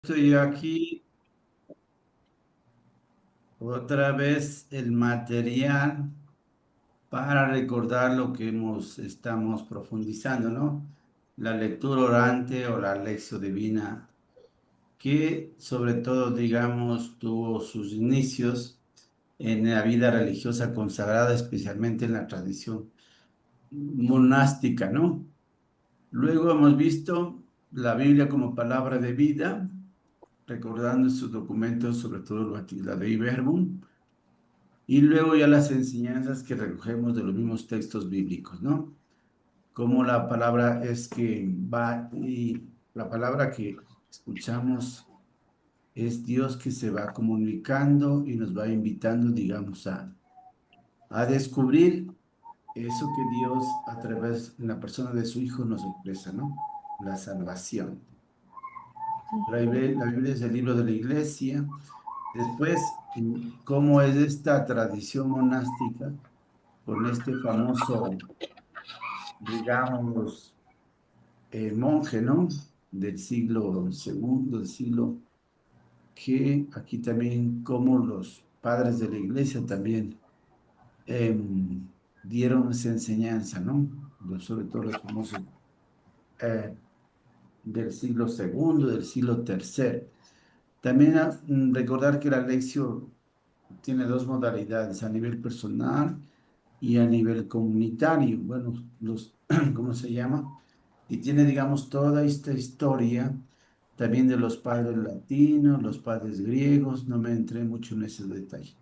Estoy aquí otra vez el material para recordar lo que estamos profundizando, ¿no? La lectura orante o la lección divina, que sobre todo, digamos, tuvo sus inicios en la vida religiosa consagrada, especialmente en la tradición monástica, ¿no? Luego hemos visto la Biblia como palabra de vida, recordando sus documentos, sobre todo la Dei Verbum. Y luego ya las enseñanzas que recogemos de los mismos textos bíblicos, ¿no? Como la palabra es que va y la palabra que escuchamos es Dios que se va comunicando y nos va invitando, digamos, a descubrir eso que Dios a través de la persona de su Hijo nos expresa, ¿no? La salvación. La Biblia es el libro de la iglesia. Después, ¿cómo es esta tradición monástica con este famoso, digamos, monje, ¿no? Del siglo segundo, del siglo que aquí también, como los padres de la iglesia también dieron esa enseñanza, ¿no? Sobre todo los famosos eh, del siglo segundo, del siglo tercero. También recordar que la lección tiene dos modalidades, a nivel personal y a nivel comunitario. Bueno, ¿cómo se llama? Y tiene, digamos, toda esta historia también de los padres latinos, los padres griegos, no me entré mucho en ese detalle.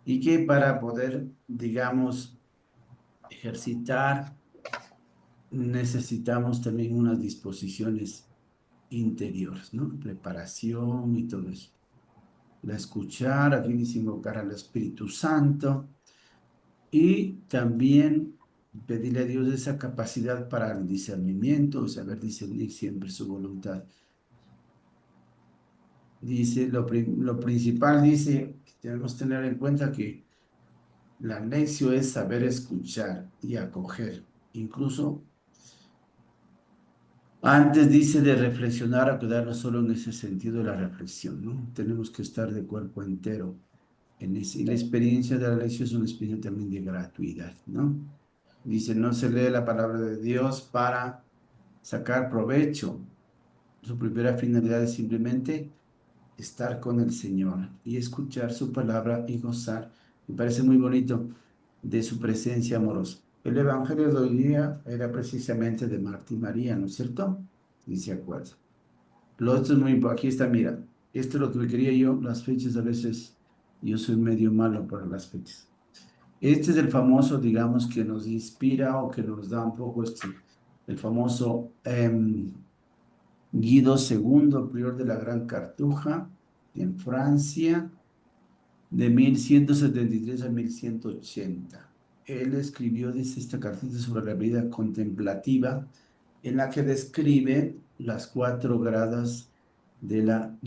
Y que para poder, digamos, ejercitar, necesitamos también unas disposiciones interiores, ¿no? Preparación y todo eso. La escuchar, aquí dice invocar al Espíritu Santo y también pedirle a Dios esa capacidad para el discernimiento, saber discernir siempre su voluntad. Dice, lo principal dice, que debemos tener en cuenta que la lección es saber escuchar y acoger. Incluso antes dice de reflexionar, a quedarnos solo en ese sentido de la reflexión, ¿no? Tenemos que estar de cuerpo entero en ese. Y la experiencia de la lección es una experiencia también de gratuidad, ¿no? Dice, no se lee la palabra de Dios para sacar provecho. Su primera finalidad es simplemente estar con el Señor y escuchar su palabra y gozar. Me parece muy bonito de su presencia amorosa. El Evangelio de hoy día era precisamente de Marta y María, ¿no es cierto? Y se acuerda. Lo otro es muy importante. Aquí está, mira, esto es lo que quería yo, las fechas a veces, yo soy medio malo para las fechas. Este es el famoso, digamos, que nos inspira o que nos da un poco el famoso Guido II, prior de la Gran Cartuja, en Francia, de 1173 a 1180. Él escribió, dice, esta cartita sobre la vida contemplativa, en la que describe las cuatro gradas de la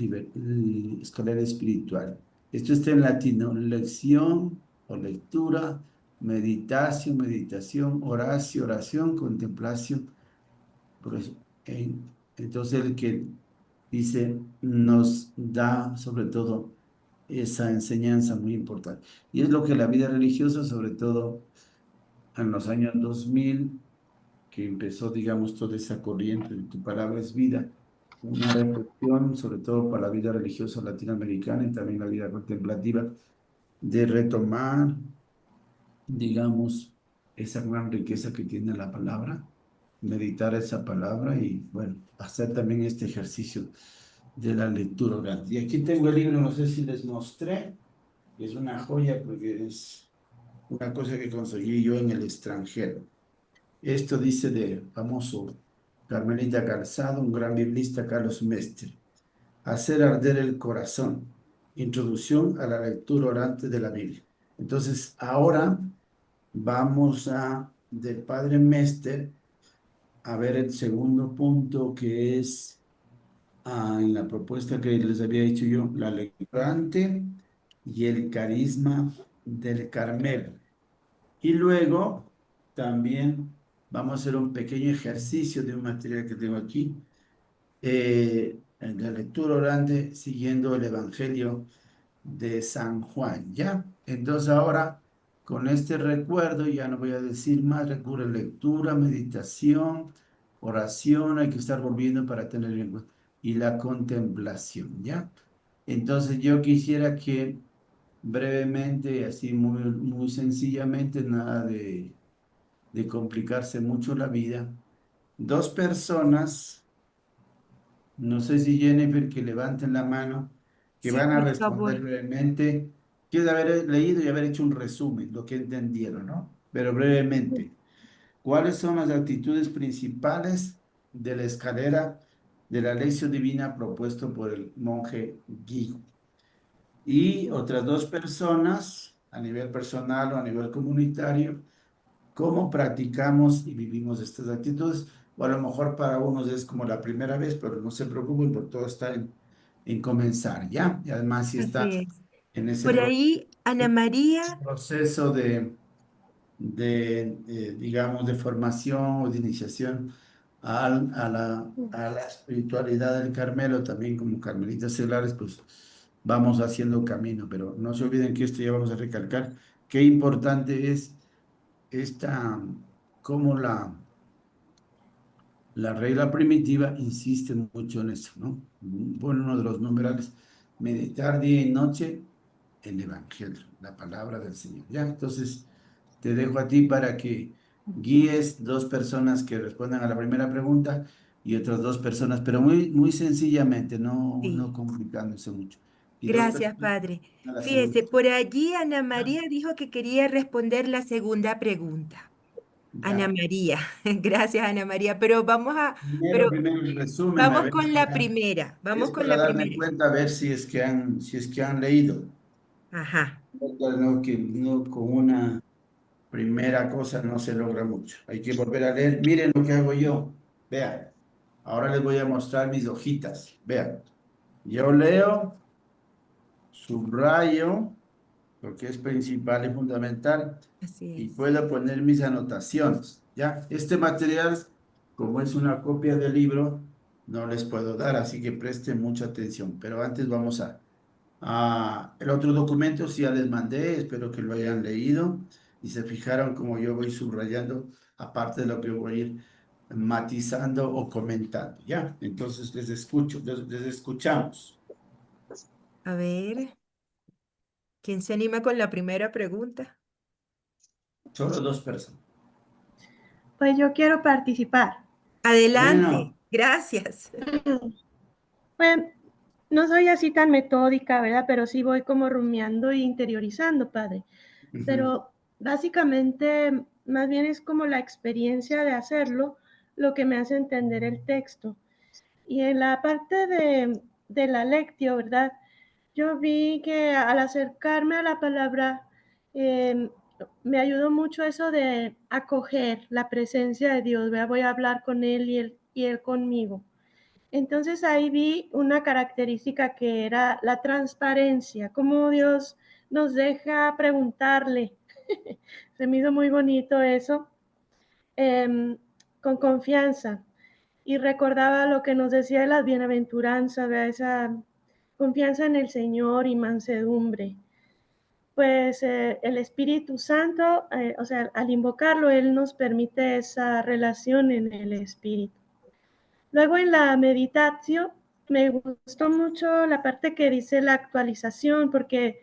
escalera espiritual. Esto está en latino, lección o lectura, meditación, oración, contemplación. Por eso, entonces el que dice nos da sobre todo esa enseñanza muy importante. Y es lo que la vida religiosa, sobre todo en los años 2000 que empezó, digamos, toda esa corriente de tu palabra es vida, una reflexión, sobre todo para la vida religiosa latinoamericana y también la vida contemplativa, de retomar, digamos, esa gran riqueza que tiene la palabra, meditar esa palabra y, bueno, hacer también este ejercicio de la lectura oral. Y aquí tengo el libro, no sé si les mostré, es una joya porque es una cosa que conseguí yo en el extranjero. Esto dice de famoso Carmelita Calzado, un gran biblista, Carlos Mestre. Hacer arder el corazón. Introducción a la lectura orante de la Biblia. Entonces, ahora vamos del Padre Mestre, a ver el segundo punto que es en la propuesta que les había dicho yo, la lectura orante y el carisma del Carmelo. Y luego también vamos a hacer un pequeño ejercicio de un material que tengo aquí, de lectura orante siguiendo el Evangelio de San Juan, ¿ya? Entonces ahora, con este recuerdo, ya no voy a decir más, recuerdo lectura, meditación, oración, hay que estar volviendo para tener en cuenta, y la contemplación, ¿ya? Entonces yo quisiera que brevemente, así muy sencillamente, nada de complicarse mucho la vida, dos personas, no sé si Jennifer, que levanten la mano, que Sí, van a por responder favor. brevemente. Quiero haber leído y haber hecho un resumen, lo que entendieron, ¿no? Pero brevemente. ¿Cuáles son las actitudes principales de la escalera de la lección divina propuesto por el monje Guy? Y otras dos personas, a nivel personal o a nivel comunitario, cómo practicamos y vivimos estas actitudes. O a lo mejor para unos es como la primera vez, pero no se preocupen, porque todo está en comenzar, ¿ya? Y además, si Así estás es. en ese Por ahí, Ana María, proceso digamos, de formación o de iniciación a la espiritualidad del Carmelo, también como carmelitas seglares, pues vamos haciendo camino, pero no se olviden que esto ya vamos a recalcar, qué importante es esta, cómo la regla primitiva insiste mucho en eso, ¿no? Bueno, uno de los numerales, meditar día y noche el Evangelio, la palabra del Señor. Ya, entonces te dejo a ti para que guíes dos personas que respondan a la primera pregunta y otras dos personas, pero muy sencillamente, no sí, complicándose mucho. Y dos gracias, personas padre. a la segunda. Fíjese, por allí Ana Ya, María dijo que quería responder la segunda pregunta. Ana ya. María, gracias, Ana María, pero pero Primero el resumen, a vamos ver con si la ya. primera, vamos Es con para la darme primera. cuenta a ver si es que han leído. Ajá, No, que no con una primera cosa no se logra mucho. Hay que volver a leer. Miren lo que hago yo. Vean. Ahora les voy a mostrar mis hojitas. Vean. Yo leo, subrayo, lo que es principal y fundamental, así y es. puedo poner mis anotaciones. ¿Ya? Este material, como es una copia del libro, no les puedo dar, así que presten mucha atención. Pero antes vamos el otro documento sí ya les mandé, espero que lo hayan leído y se fijaron como yo voy subrayando, aparte de lo que voy a ir matizando o comentando. ¿Ya? Entonces les escucho, les escuchamos. A ver, ¿quién se anima con la primera pregunta? Solo dos personas. Pues yo quiero participar. Adelante, Bueno. gracias. Pues no soy así tan metódica, ¿verdad? Pero sí voy como rumiando e interiorizando, padre. Ujú. Pero básicamente, más bien es como la experiencia de hacerlo lo que me hace entender el texto. Y en la parte de la lectio, ¿verdad? Yo vi que al acercarme a la palabra, eh, me ayudó mucho eso de acoger la presencia de Dios, ¿verdad? Voy a hablar con Él y él conmigo. Entonces ahí vi una característica que era la transparencia, cómo Dios nos deja preguntarle. Se me hizo muy bonito eso, con confianza. Y recordaba lo que nos decía de las bienaventuranzas, de esa confianza en el Señor y mansedumbre. Pues el Espíritu Santo, o sea, al invocarlo, Él nos permite esa relación en el Espíritu. Luego en la meditación me gustó mucho la parte que dice la actualización, porque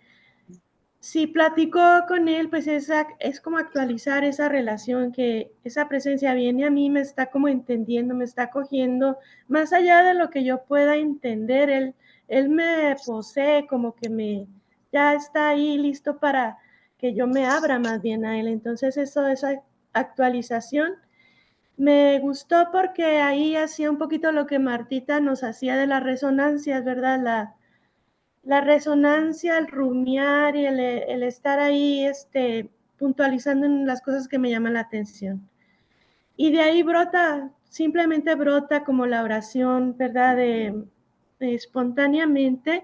si platico con él, pues es como actualizar esa relación, que esa presencia viene a mí, me está como entendiendo, me está cogiendo, más allá de lo que yo pueda entender, él me posee, como que ya está ahí listo para que yo me abra más bien a él. Entonces esa actualización me gustó porque ahí hacía un poquito lo que Martita nos hacía de las resonancias, ¿verdad? La resonancia, el rumiar y el estar ahí puntualizando en las cosas que me llaman la atención. Y de ahí brota, simplemente brota como la oración, ¿verdad? Espontáneamente.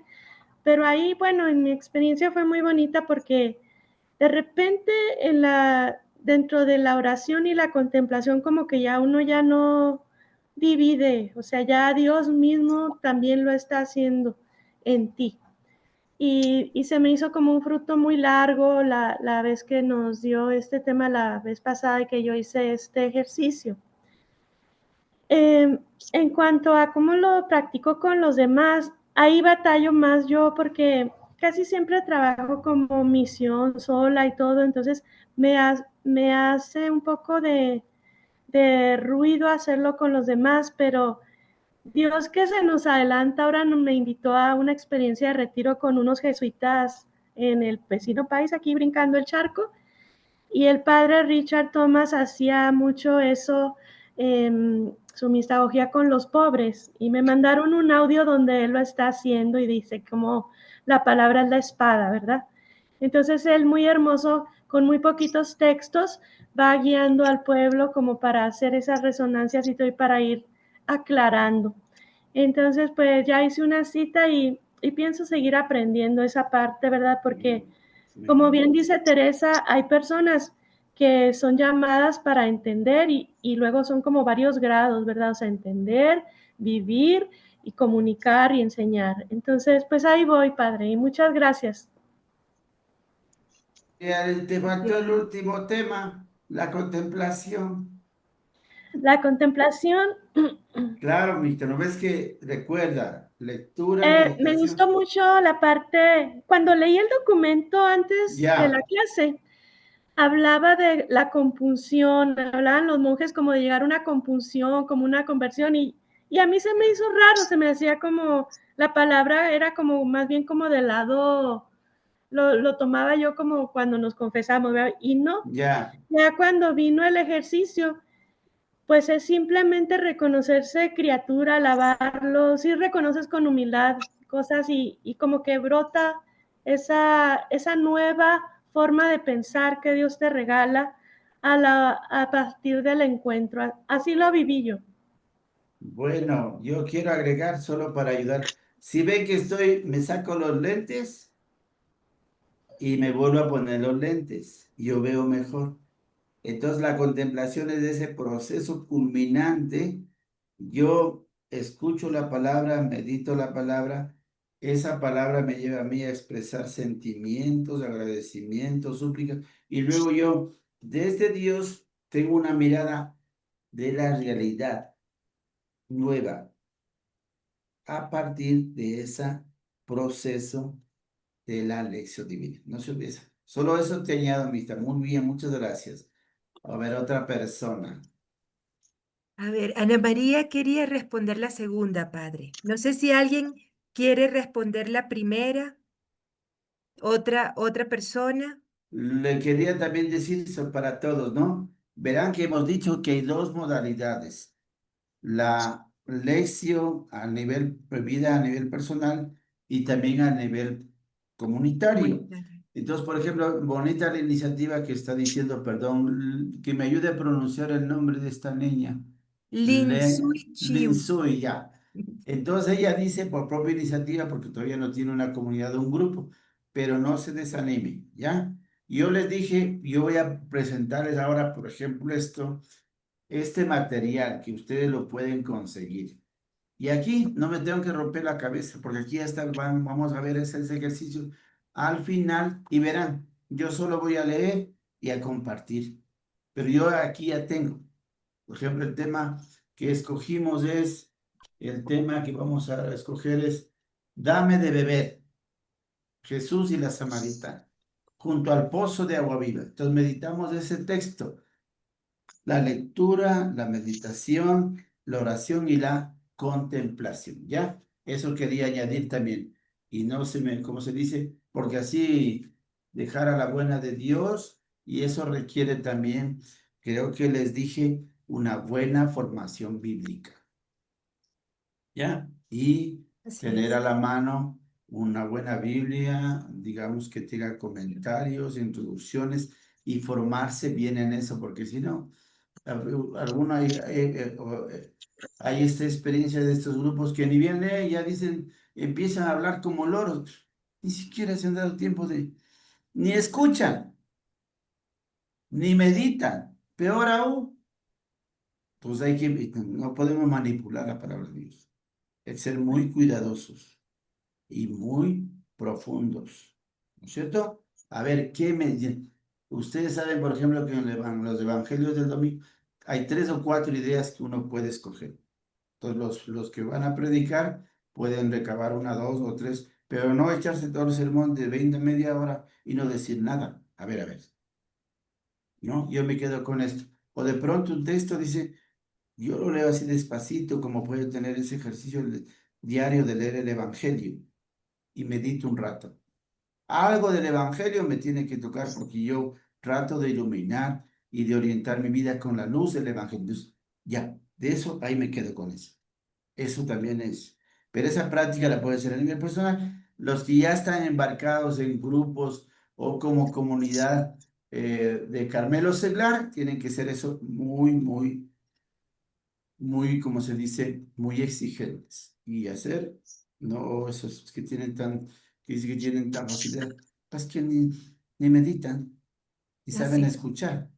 Pero ahí, bueno, en mi experiencia fue muy bonita porque de repente dentro de la oración y la contemplación como que ya uno ya divide, o sea, ya Dios mismo también lo está haciendo en ti. Y se me hizo como un fruto muy largo la vez que nos dio este tema la vez pasada y que yo hice este ejercicio. En cuanto a cómo lo practico con los demás, ahí batallo más yo porque casi siempre trabajo como misión sola y todo, entonces me hace un poco de ruido hacerlo con los demás, pero Dios que se nos adelanta, ahora me invitó a una experiencia de retiro con unos jesuitas en el vecino país, aquí brincando el charco, y el padre Richard Thomas hacía mucho eso, su mistagogía con los pobres, y me mandaron un audio donde él lo está haciendo y dice como la palabra es la espada, ¿verdad? Entonces él muy hermoso, con muy poquitos textos, va guiando al pueblo como para hacer esas resonancias y todo y para ir aclarando. Entonces, pues ya hice una cita y pienso seguir aprendiendo esa parte, ¿verdad? Porque como bien dice Teresa, hay personas que son llamadas para entender y luego son como varios grados, ¿verdad? O sea, entender, vivir y comunicar y enseñar. Entonces, pues ahí voy, padre, y muchas gracias. Te faltó el último tema, la contemplación. La contemplación, Claro, Víctor, ¿no ves que recuerda? Lectura, me gustó meditación. mucho la parte, cuando leí el documento antes de la Ya, clase, hablaba de la compunción, hablaban los monjes como de llegar a una compunción, como una conversión, y a mí se me hizo raro, se me hacía como, la palabra era como más bien como del lado, lo tomaba yo como cuando nos confesamos, ¿verdad? Y no, ya. ya cuando vino el ejercicio, pues es simplemente reconocerse criatura, alabarlo, si reconoces con humildad cosas y como que brota esa nueva forma de pensar que Dios te regala a partir del encuentro. Así lo viví yo. Bueno, yo quiero agregar solo para ayudar. Si ve que estoy, me saco los lentes y me vuelvo a poner los lentes. Yo veo mejor. Entonces la contemplación es de ese proceso culminante. Yo escucho la palabra, medito la palabra. Esa palabra me lleva a mí a expresar sentimientos, agradecimientos, súplicas. Y luego yo, desde Dios, tengo una mirada de la realidad nueva a partir de ese proceso de la lección divina. No se olvide. Solo eso te añado, amistad. Muy bien, muchas gracias. A ver, otra persona. A ver, Ana María quería responder la segunda, padre. No sé si alguien quiere responder la primera, otra persona. Le quería también decir eso para todos, ¿no? Verán que hemos dicho que hay dos modalidades. La lección a nivel vida, a nivel personal y también a nivel comunitario. Comunitaria. Entonces, por ejemplo, bonita la iniciativa que está diciendo, perdón, que me ayude a pronunciar el nombre de esta niña. Lin Sui Chiu. Linsui, ya. Entonces ella dice por propia iniciativa, porque todavía no tiene una comunidad o un grupo, pero no se desanime, ¿ya? Yo les dije, yo voy a presentarles ahora, por ejemplo, este material que ustedes lo pueden conseguir. Y aquí no me tengo que romper la cabeza, porque aquí hasta vamos a ver ese ejercicio al final y verán, yo solo voy a leer y a compartir. Pero yo aquí ya tengo. Por ejemplo, el tema que escogimos es, el tema que vamos a escoger es, dame de beber, Jesús y la Samaritana, junto al pozo de agua viva. Entonces meditamos ese texto, la lectura, la meditación, la oración y la contemplación, ¿ya? Eso quería añadir también. Y no se me, como se dice, porque así dejar a la buena de Dios y eso requiere también, creo que les dije, una buena formación bíblica, ¿ya? Y Así tener a es. la mano una buena Biblia, digamos que tenga comentarios, introducciones y formarse bien en eso, porque si no alguna hay esta experiencia de estos grupos que ni bien leen, ya dicen, empiezan a hablar como loros, ni siquiera se han dado tiempo de, ni escuchan, ni meditan, peor aún, Pues no podemos manipular la palabra de Dios. Hay que ser muy cuidadosos y muy profundos, ¿no es cierto? A ver, ustedes saben, por ejemplo, que en los evangelios del domingo hay 3 o 4 ideas que uno puede escoger. Entonces, los que van a predicar pueden recabar 1, 2 o 3, pero no echarse todo el sermón de 20, media hora y no decir nada. A ver, ¿no? Yo me quedo con esto. O de pronto un texto dice, yo lo leo así despacito, como puede tener ese ejercicio diario de leer el Evangelio y medito un rato. Algo del Evangelio me tiene que tocar porque yo trato de iluminar y de orientar mi vida con la luz del Evangelio. Entonces, ya, de eso ahí me quedo con eso. Eso también es. Pero esa práctica la puede hacer a nivel personal. Los que ya están embarcados en grupos o como comunidad de Carmelo Seglar, tienen que ser eso muy, como se dice, muy exigentes. Y hacer, no esos que dicen que tienen tan facilidad, pues que ni meditan, ni saben Así. escuchar,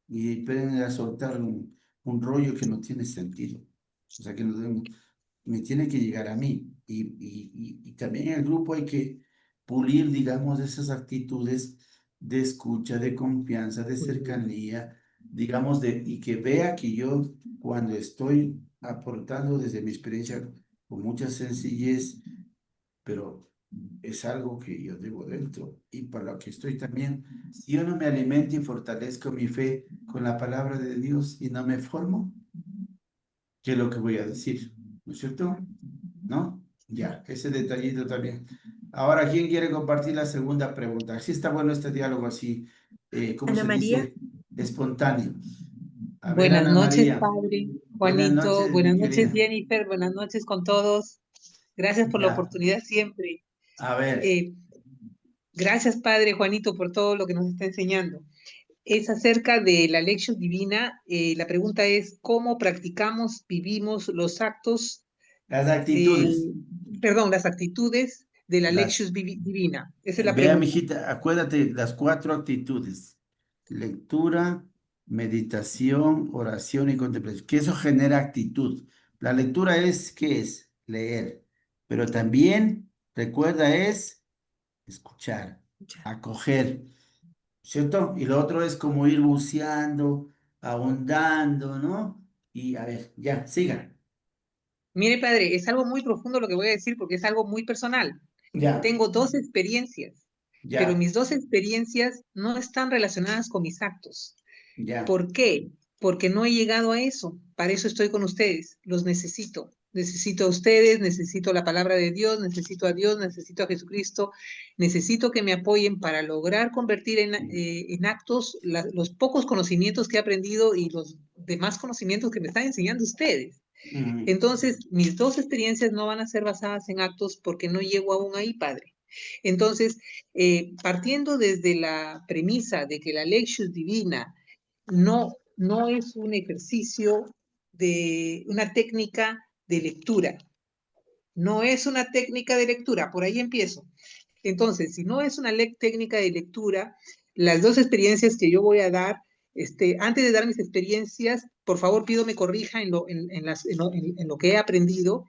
y pueden a soltar un rollo que no tiene sentido. O sea, que me tiene que llegar a mí. Y también en el grupo hay que pulir, digamos, esas actitudes de escucha, de confianza, de cercanía, digamos, y que vea que yo cuando estoy aportando desde mi experiencia con mucha sencillez, pero es algo que yo debo dentro y para lo que estoy también, si yo no me alimento y fortalezco mi fe con la palabra de Dios y no me formo, ¿qué es lo que voy a decir? ¿No es cierto? ¿No? Ya, ese detallito también. Ahora, ¿quién quiere compartir la segunda pregunta? Sí está bueno este diálogo así, ¿cómo Ana se María. dice? Espontáneo. A ver, Buenas Ana noches, María. padre Buenas Juanito. noches, mi Buenas noches, querida. Jennifer. Buenas noches con todos. Gracias por la Ya, oportunidad siempre. a ver, Eh, Gracias, padre Juanito, por todo lo que nos está enseñando. Es acerca de la lección divina. La pregunta es, ¿cómo practicamos, vivimos los actos, las eh, actitudes. las actitudes de la lección Las, divina? Esa es la vea, pregunta. mijita, acuérdate las 4 actitudes. Lectura, meditación, oración y contemplación. Que eso genera actitud. La lectura es, ¿qué es? Leer. Pero también, recuerda, es escuchar, acoger, ¿cierto? Y lo otro es como ir buceando, ahondando, ¿no? Y a ver, ya, siga. Mire, padre, es algo muy profundo lo que voy a decir porque es algo muy personal. Ya, Tengo 2 experiencias, pero ya, mis 2 experiencias no están relacionadas con mis actos. ya. ¿Por qué? Porque no he llegado a eso. Para eso estoy con ustedes. Los necesito. Necesito a ustedes, necesito la palabra de Dios, necesito a Jesucristo, necesito que me apoyen para lograr convertir en actos los pocos conocimientos que he aprendido y los demás conocimientos que me están enseñando ustedes. Mm, Entonces, mis 2 experiencias no van a ser basadas en actos porque no llego aún ahí, Padre. Entonces, partiendo desde la premisa de que la lección divina no es un ejercicio de una técnica de lectura, no es una técnica de lectura, por ahí empiezo. Entonces, si no es una técnica de lectura, las 2 experiencias que yo voy a dar, antes de dar mis experiencias, por favor pido me corrija en lo que he aprendido.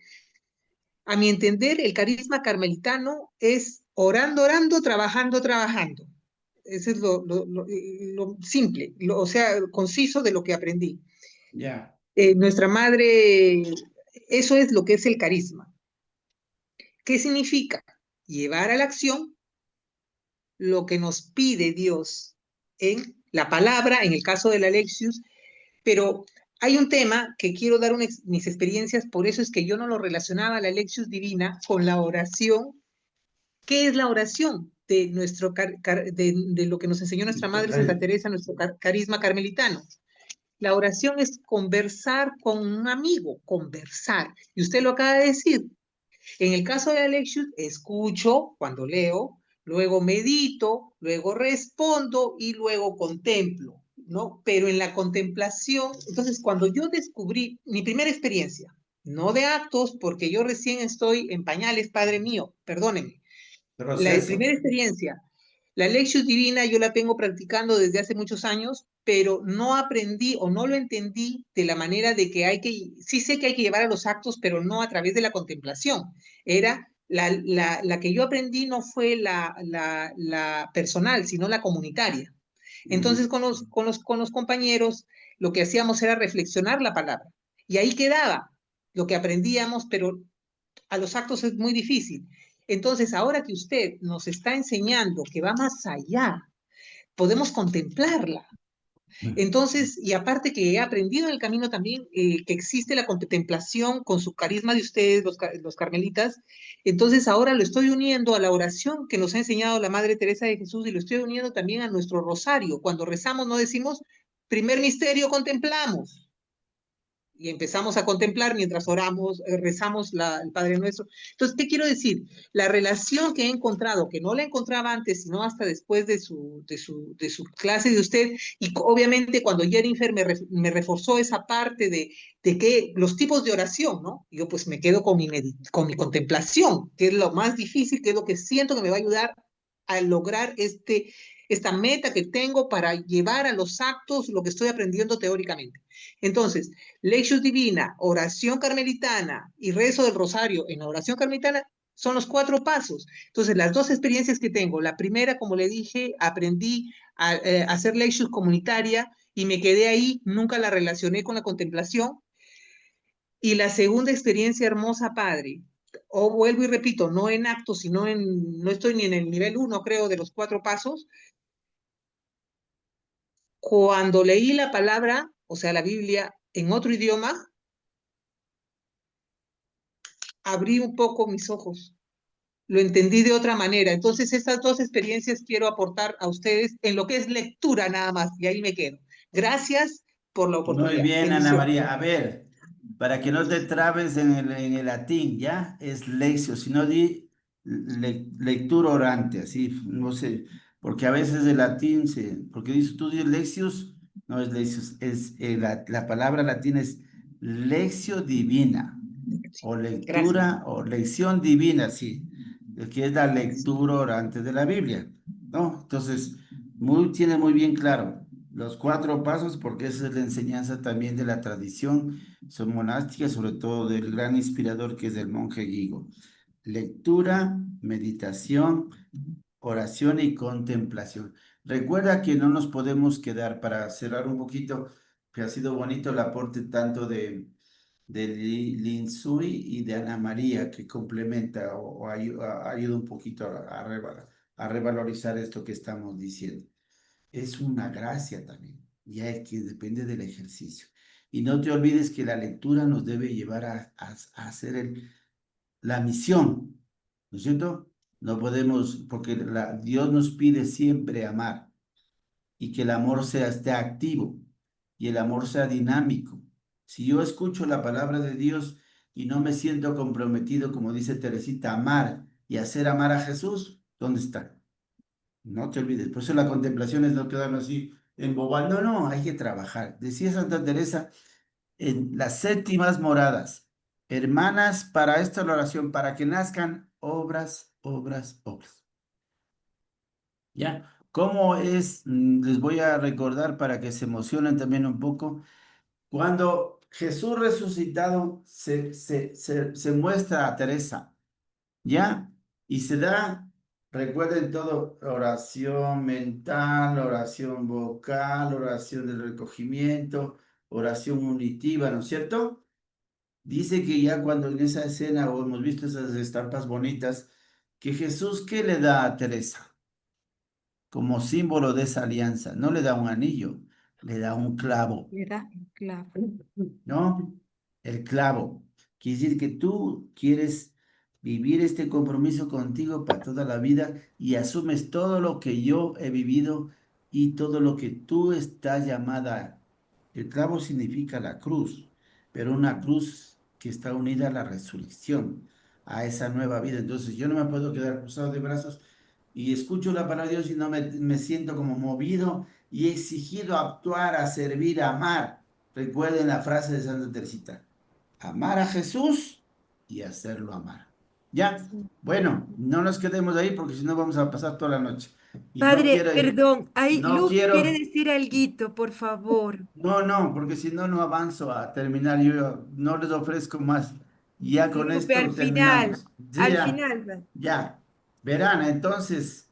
A mi entender, el carisma carmelitano es orando, orando, trabajando, trabajando. Ese es lo simple, o sea, conciso de lo que aprendí. ya, Nuestra madre, eso es lo que es el carisma. ¿Qué significa? Llevar a la acción lo que nos pide Dios en la palabra, en el caso de la Alexius, pero hay un tema que quiero dar mis experiencias, por eso es que yo no lo relacionaba la Alexius divina con la oración. ¿Qué es la oración? De lo que nos enseñó nuestra Madre Santa Teresa, nuestro carisma carmelitano. La oración es conversar con un amigo, conversar. Y usted lo acaba de decir. En el caso de la lección, escucho cuando leo, luego medito, luego respondo y luego contemplo, ¿no? Pero en la contemplación, entonces cuando yo descubrí mi primera experiencia, no de actos, porque yo recién estoy en pañales, Padre mío, perdóneme. La proceso. primera experiencia, La Lectio Divina yo la vengo practicando desde hace muchos años, pero no aprendí o no lo entendí de la manera de que sí sé que hay que llevar a los actos, pero no a través de la contemplación. Era la que yo aprendí no fue la personal, sino la comunitaria. Entonces, con los compañeros, lo que hacíamos era reflexionar la palabra. Y ahí quedaba lo que aprendíamos, pero a los actos es muy difícil. Entonces, ahora que usted nos está enseñando que va más allá, podemos contemplarla. Entonces, y aparte que he aprendido en el camino también que existe la contemplación con su carisma de ustedes, los carmelitas, entonces ahora lo estoy uniendo a la oración que nos ha enseñado la Madre Teresa de Jesús y lo estoy uniendo también a nuestro rosario. Cuando rezamos no decimos, primer misterio contemplamos, y empezamos a contemplar mientras oramos, rezamos el Padre Nuestro. Entonces, ¿qué quiero decir? La relación que he encontrado, que no la encontraba antes, sino hasta después de su clase de usted, y obviamente cuando Jennifer me reforzó esa parte de que los tipos de oración, ¿no? Yo pues me quedo con mi contemplación, que es lo más difícil, que es lo que siento que me va a ayudar a lograr esta meta que tengo para llevar a los actos lo que estoy aprendiendo teóricamente. Entonces, Lectio Divina, oración carmelitana y rezo del rosario en la oración carmelitana son los 4 pasos. Entonces, las 2 experiencias que tengo, la primera, como le dije, aprendí a hacer lectio comunitaria y me quedé ahí, nunca la relacioné con la contemplación. Y la segunda experiencia hermosa, padre, o vuelvo y repito, no en actos, sino no estoy ni en el nivel 1, creo, de los 4 pasos. Cuando leí la palabra, o sea, la Biblia, en otro idioma, abrí un poco mis ojos, lo entendí de otra manera. Entonces, estas 2 experiencias quiero aportar a ustedes en lo que es lectura nada más, y ahí me quedo. Gracias por la Muy oportunidad. bien, Ana Bendiciones. María. A ver, para que no te trabes en el latín, ¿ya? Es lectio, sino di lectura orante, así, no sé, porque a veces el latín porque dices tú dices lexius, no es lexius, la palabra latina es lectio divina, o Gracias. lectura, o lección divina, sí, que es la lectura orante de la Biblia, ¿no? Entonces, tiene muy bien claro los 4 pasos, porque esa es la enseñanza también de la tradición son monásticas, sobre todo del gran inspirador que es el monje Guigo. Lectura, meditación, oración y contemplación. Recuerda que no nos podemos quedar, para cerrar un poquito, que ha sido bonito el aporte tanto de Linsui y de Ana María, que complementa o ayuda un poquito a revalorizar esto que estamos diciendo. Es una gracia también, ya es que depende del ejercicio. Y no te olvides que la lectura nos debe llevar a hacer la misión, ¿no es cierto? No podemos, porque Dios nos pide siempre amar y que el amor esté activo y el amor sea dinámico. Si yo escucho la palabra de Dios y no me siento comprometido, como dice Teresita, a amar y hacer amar a Jesús, ¿dónde está? No te olvides. Por eso la contemplación es no quedarnos así embobando. No, no, hay que trabajar. Decía Santa Teresa en las séptimas moradas, hermanas, para esta la oración, para que nazcan obras, obras, obras. ¿Ya? ¿Cómo es? Les voy a recordar para que se emocionen también un poco. Cuando Jesús resucitado se muestra a Teresa. ¿Ya? Y se da, recuerden todo, oración mental, oración vocal, oración del recogimiento, oración unitiva, ¿no es cierto? Dice que ya cuando en esa escena, o hemos visto esas estampas bonitas, que Jesús, ¿qué le da a Teresa? Como símbolo de esa alianza, no le da un anillo, le da un clavo. ¿Verdad? Claro. ¿No? El clavo. Quiere decir que tú quieres vivir este compromiso contigo para toda la vida y asumes todo lo que yo he vivido y todo lo que tú estás llamada. El clavo significa la cruz, pero una cruz que está unida a la resurrección, a esa nueva vida. Entonces yo no me puedo quedar cruzado de brazos y escucho la palabra de Dios y no me siento como movido y exigido a actuar, a servir, a amar. Recuerden la frase de Santa Teresita, amar a Jesús y hacerlo amar. ¿Ya? Sí. Bueno, no nos quedemos ahí porque si no vamos a pasar toda la noche. Y no Padre, quiero, perdón, hay no Luz quiere quiero, decir alguito, por favor. no, porque si no, no avanzo a terminar. Yo no les ofrezco más. Ya con Lupe, esto terminamos. al Ya, final, ya. Verán, entonces.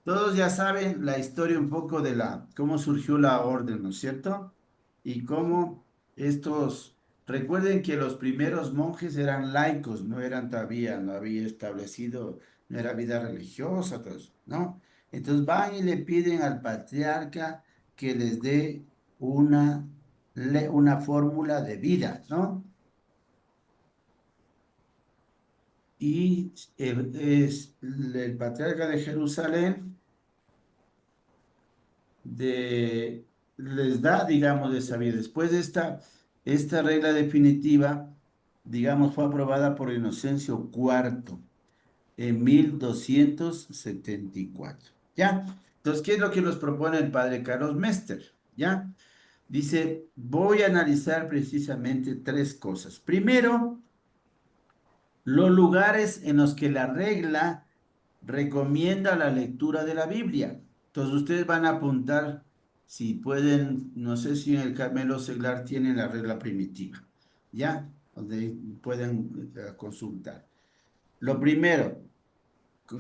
Todos ya saben la historia un poco de cómo surgió la orden, ¿no es cierto? Y cómo recuerden que los primeros monjes eran laicos, no eran todavía, no había establecido, no era vida religiosa, todo eso, ¿no? Entonces van y le piden al patriarca que les dé una fórmula de vida, ¿no? Y es el patriarca de Jerusalén les da, digamos, esa vida. Después de esta regla definitiva, digamos, fue aprobada por Inocencio IV en 1274. ¿Ya? Entonces, ¿qué es lo que nos propone el padre Carlos Mester? ¿Ya? Dice, voy a analizar precisamente tres cosas. Primero, los lugares en los que la regla recomienda la lectura de la Biblia. Entonces ustedes van a apuntar si pueden, no sé si en el Carmelo Seglar tienen la regla primitiva, ¿ya? Donde pueden consultar. Lo primero,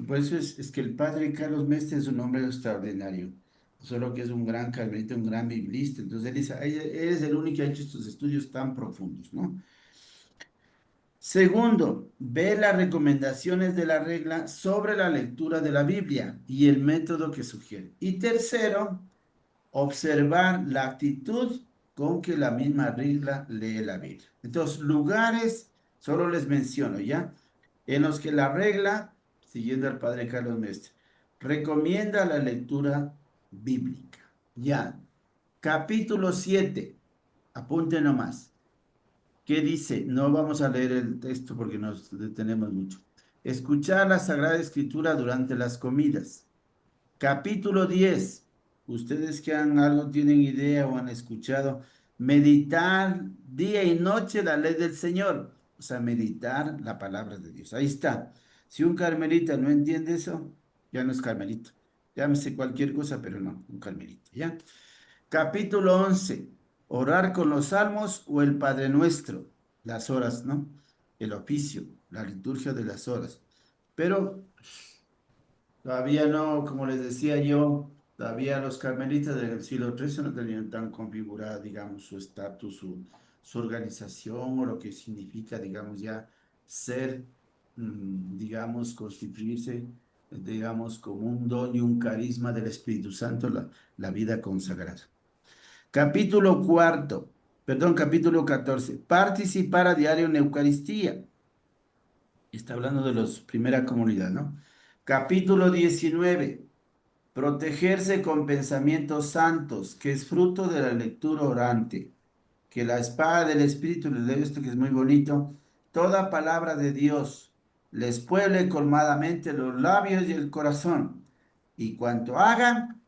por eso es que el padre Carlos Mestre es un hombre extraordinario, solo que es un gran carmelita, un gran biblista. Entonces él dice, él es el único que ha hecho estos estudios tan profundos, ¿no? Segundo, ver las recomendaciones de la regla sobre la lectura de la Biblia y el método que sugiere. Y tercero, observar la actitud con que la misma regla lee la Biblia. Entonces, lugares, solo les menciono, ¿ya? En los que la regla, siguiendo al padre Carlos Mestre, recomienda la lectura bíblica. Ya. Capítulo 7. Apunten nomás. ¿Qué dice? No vamos a leer el texto porque nos detenemos mucho. Escuchar la Sagrada Escritura durante las comidas. Capítulo 10. Ustedes que algo tienen idea o han escuchado, meditar día y noche la ley del Señor. O sea, meditar la palabra de Dios. Ahí está. Si un carmelita no entiende eso, ya no es carmelito. Llámese cualquier cosa, pero no, un carmelito, ¿ya? Capítulo 11. Orar con los salmos o el Padre Nuestro. Las horas, ¿no? El oficio, la liturgia de las horas. Pero todavía no, como les decía yo, todavía los carmelitas del siglo XIII no tenían tan configurada, digamos, su estatus, su organización o lo que significa, digamos, ya ser, digamos, constituirse, digamos, como un don y un carisma del Espíritu Santo, la vida consagrada. Capítulo cuarto, perdón, capítulo 14. Participar a diario en Eucaristía. Está hablando de los primera comunidad, ¿no? Capítulo 19. Protegerse con pensamientos santos, que es fruto de la lectura orante. Que la espada del Espíritu, les leo esto que es muy bonito. Toda palabra de Dios les pueble colmadamente los labios y el corazón. Y cuanto hagan,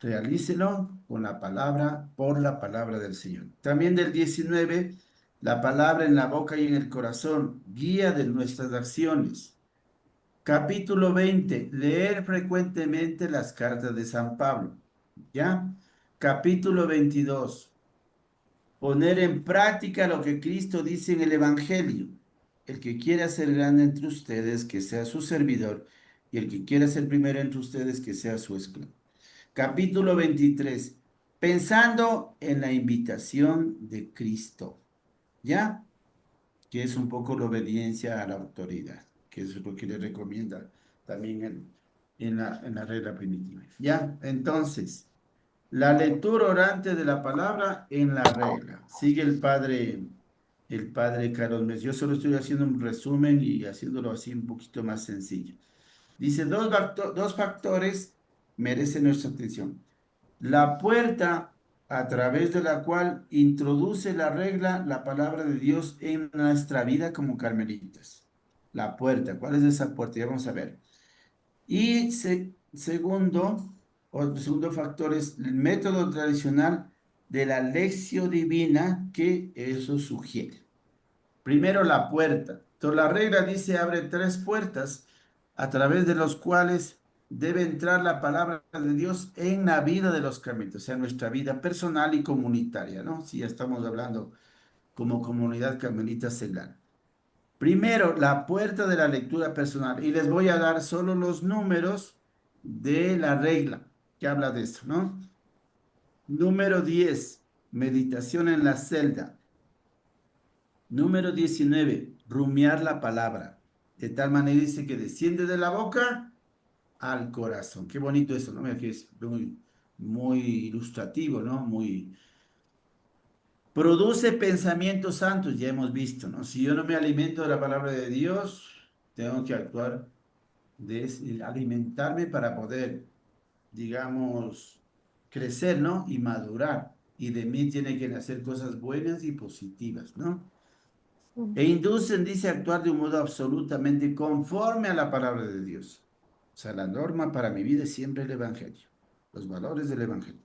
realícelo con la palabra, por la palabra del Señor. También del 19, la palabra en la boca y en el corazón, guía de nuestras acciones. Capítulo 20, leer frecuentemente las cartas de San Pablo. ¿Ya? Capítulo 22, poner en práctica lo que Cristo dice en el Evangelio. El que quiera ser grande entre ustedes, que sea su servidor, y el que quiera ser primero entre ustedes, que sea su esclavo. Capítulo 23. Pensando en la invitación de Cristo, ¿ya? Que es un poco la obediencia a la autoridad, que es lo que le recomienda también en la regla primitiva, ¿ya? Entonces, la lectura orante de la palabra en la regla. Sigue el padre Carlos Mes. Yo solo estoy haciendo un resumen y haciéndolo así un poquito más sencillo. Dice, dos factores merecen nuestra atención. La puerta a través de la cual introduce la regla, la palabra de Dios en nuestra vida como carmelitas. La puerta, ¿cuál es esa puerta? Ya vamos a ver. Y segundo factor es el método tradicional de la lección divina que eso sugiere. Primero, la puerta. Entonces la regla dice, abre 3 puertas a través de los cuales debe entrar la palabra de Dios en la vida de los carmelitas, o sea, nuestra vida personal y comunitaria, ¿no? Si ya estamos hablando como comunidad carmelita seglar. Primero, la puerta de la lectura personal. Y les voy a dar solo los números de la regla que habla de eso, ¿no? Número 10, meditación en la celda. Número 19, rumiar la palabra. De tal manera dice que desciende de la boca al corazón. Qué bonito eso, ¿no? Mira que es muy, muy ilustrativo, ¿no? Muy... Produce pensamientos santos, ya hemos visto, ¿no? Si yo no me alimento de la palabra de Dios, tengo que actuar de alimentarme para poder, digamos, crecer, ¿no? Y madurar. Y de mí tiene que nacer cosas buenas y positivas, ¿no? E inducen, dice, a actuar de un modo absolutamente conforme a la palabra de Dios. O sea, la norma para mi vida es siempre el Evangelio, los valores del Evangelio.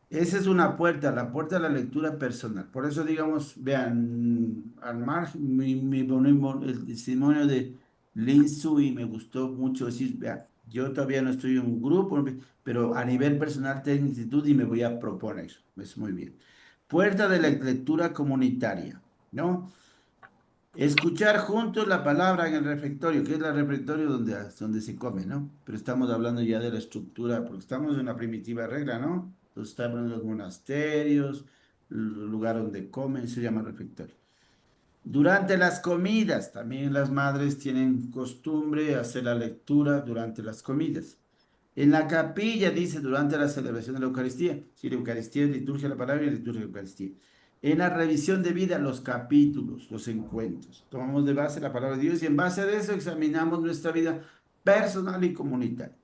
Esa es una puerta, la puerta de la lectura personal. Por eso, digamos, vean, al margen, el testimonio de Lin Sui me gustó mucho decir, vean, yo todavía no estoy en un grupo, pero a nivel personal tengo instituto y me voy a proponer. Es muy bien. Puerta de la lectura comunitaria, ¿no? Escuchar juntos la palabra en el refectorio, que es el refectorio donde se come, ¿no? Pero estamos hablando ya de la estructura, porque estamos en una primitiva regla, ¿no? Entonces estamos en los monasterios, el lugar donde comen, se llama refectorio. Durante las comidas, también las madres tienen costumbre de hacer la lectura durante las comidas. En la capilla dice durante la celebración de la Eucaristía. Si la Eucaristía es liturgia de la palabra y liturgia de la Eucaristía. En la revisión de vida, los capítulos, los encuentros. Tomamos de base la palabra de Dios y en base a eso examinamos nuestra vida personal y comunitaria.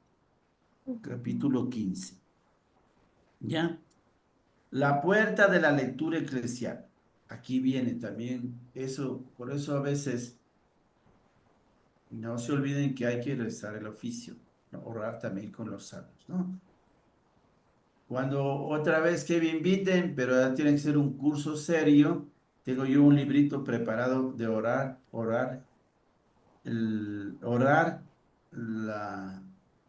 Capítulo 15. ¿Ya? La puerta de la lectura eclesial. Aquí viene también eso, por eso a veces no se olviden que hay que rezar el oficio, ¿no? Orar también con los salmos, ¿no? Cuando otra vez que me inviten, pero ya tiene que ser un curso serio, tengo yo un librito preparado de orar, orar,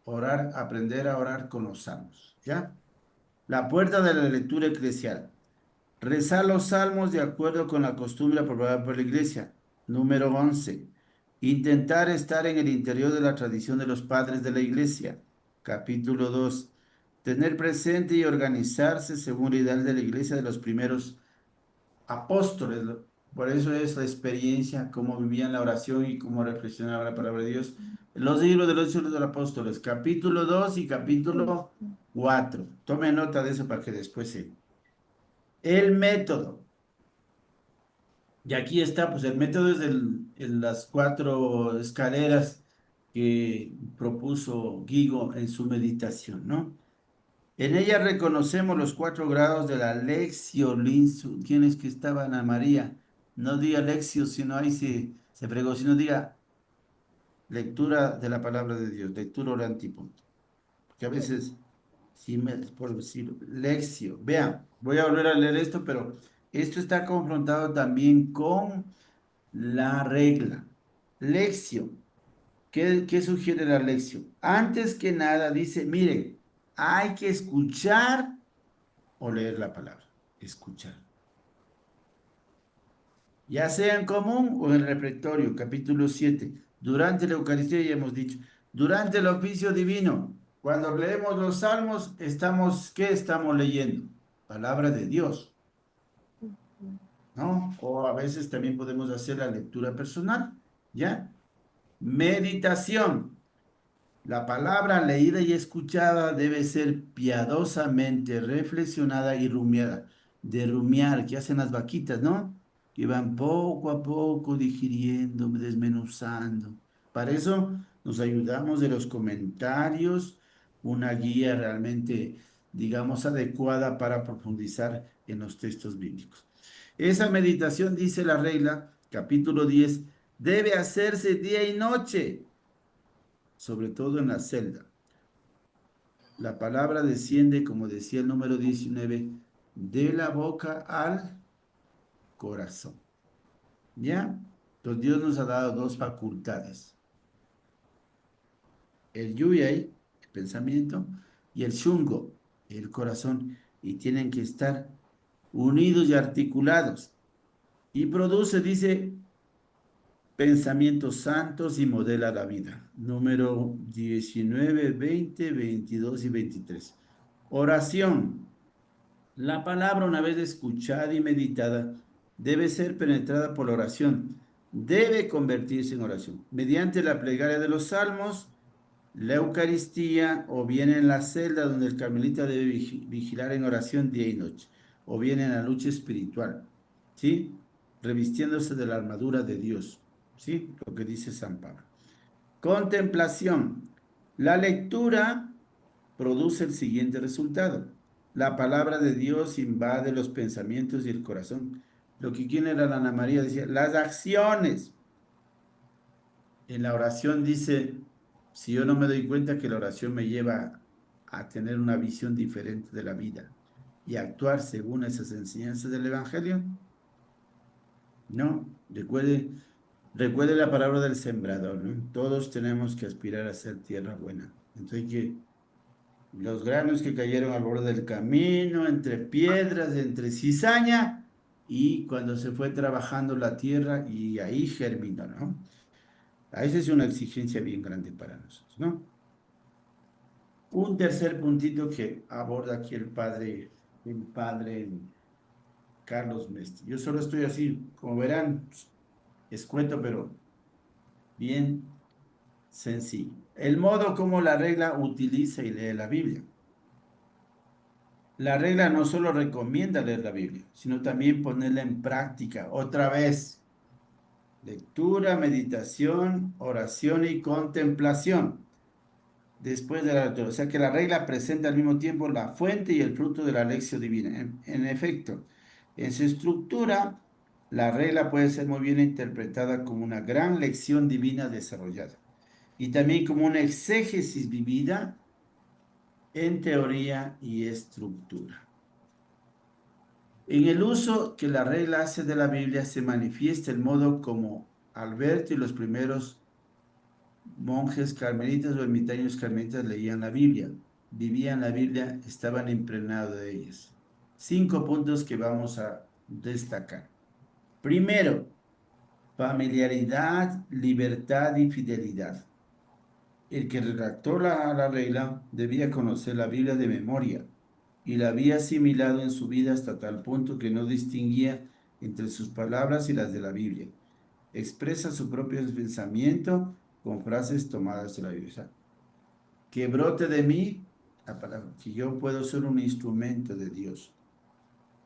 orar, aprender a orar con los salmos, ¿ya? La puerta de la lectura eclesial. Rezar los salmos de acuerdo con la costumbre aprobada por la iglesia. Número 11. Intentar estar en el interior de la tradición de los padres de la iglesia. Capítulo 2. Tener presente y organizarse según la ideal de la iglesia de los primeros apóstoles. Por eso es la experiencia, cómo vivían la oración y cómo reflexionaban la palabra de Dios. Los libros de los Hechos de los Apóstoles, capítulo 2 y capítulo 4. Tome nota de eso para que después se... El método. Y aquí está, pues el método es las 4 escaleras que propuso Guigo en su meditación, ¿no? En ella reconocemos los 4 grados de la Lectio Linsu. ¿Quiénes que estaban, Ana María? No diga Lectio, sino ahí se pregó, sino diga lectura de la palabra de Dios, lectura orante y punto. Porque a veces, si me, por decir Lectio, vean, voy a volver a leer esto, pero esto está confrontado también con la regla. Lección. ¿Qué sugiere la lección? Antes que nada dice, miren, hay que escuchar o leer la palabra. Escuchar. Ya sea en común o en el refectorio, capítulo 7. Durante la Eucaristía ya hemos dicho. Durante el oficio divino, cuando leemos los salmos, ¿qué estamos leyendo? Palabra de Dios, ¿no? O a veces también podemos hacer la lectura personal, ¿ya? Meditación. La palabra leída y escuchada debe ser piadosamente reflexionada y rumiada. De rumiar, que hacen las vaquitas, ¿no? Que van poco a poco digiriendo, desmenuzando. Para eso nos ayudamos de los comentarios, una guía realmente, digamos, adecuada para profundizar en los textos bíblicos. Esa meditación, dice la regla, capítulo 10, debe hacerse día y noche, sobre todo en la celda. La palabra desciende, como decía el número 19, de la boca al corazón. ¿Ya? Entonces Dios nos ha dado dos facultades. El yuyay, el pensamiento, y el shungo, el corazón. Y tienen que estar unidos y articulados. Y produce, dice, pensamientos santos y modela la vida. Número 19, 20, 22 y 23. Oración. La palabra, una vez escuchada y meditada, debe ser penetrada por la oración. Debe convertirse en oración. Mediante la plegaria de los salmos, la Eucaristía, o bien en la celda donde el carmelita debe vigilar en oración día y noche, o bien en la lucha espiritual, ¿sí? Revistiéndose de la armadura de Dios, ¿sí? Lo que dice San Pablo. Contemplación. La lectura produce el siguiente resultado. La palabra de Dios invade los pensamientos y el corazón. Lo que quiere era la Ana María decía, las acciones. En la oración dice, si yo no me doy cuenta que la oración me lleva a tener una visión diferente de la vida y actuar según esas enseñanzas del Evangelio, no, recuerde la palabra del sembrador, ¿no? Todos tenemos que aspirar a ser tierra buena. Entonces, que los granos que cayeron al borde del camino, entre piedras, entre cizaña, y cuando se fue trabajando la tierra, y ahí germinó, ¿no? Esa es una exigencia bien grande para nosotros, ¿no? Un tercer puntito que aborda aquí el padre Carlos Mestre. Yo solo estoy así, como verán, escueto, pero bien sencillo. El modo como la regla utiliza y lee la Biblia. La regla no solo recomienda leer la Biblia, sino también ponerla en práctica. Otra vez, lectura, meditación, oración y contemplación. Después de la lectura. O sea que la regla presenta al mismo tiempo la fuente y el fruto de la lección divina. En efecto, en su estructura, la regla puede ser muy bien interpretada como una gran lección divina desarrollada y también como una exégesis vivida en teoría y estructura. En el uso que la regla hace de la Biblia se manifiesta el modo como Alberto y los primeros monjes carmelitas o ermitaños carmelitas leían la Biblia, vivían la Biblia, estaban impregnados de ellas. 5 puntos que vamos a destacar. Primero, familiaridad, libertad y fidelidad. El que redactó la regla debía conocer la Biblia de memoria y la había asimilado en su vida hasta tal punto que no distinguía entre sus palabras y las de la Biblia. Expresa su propio pensamiento con frases tomadas de la Biblia. O sea, que brote de mí la palabra, que yo puedo ser un instrumento de Dios,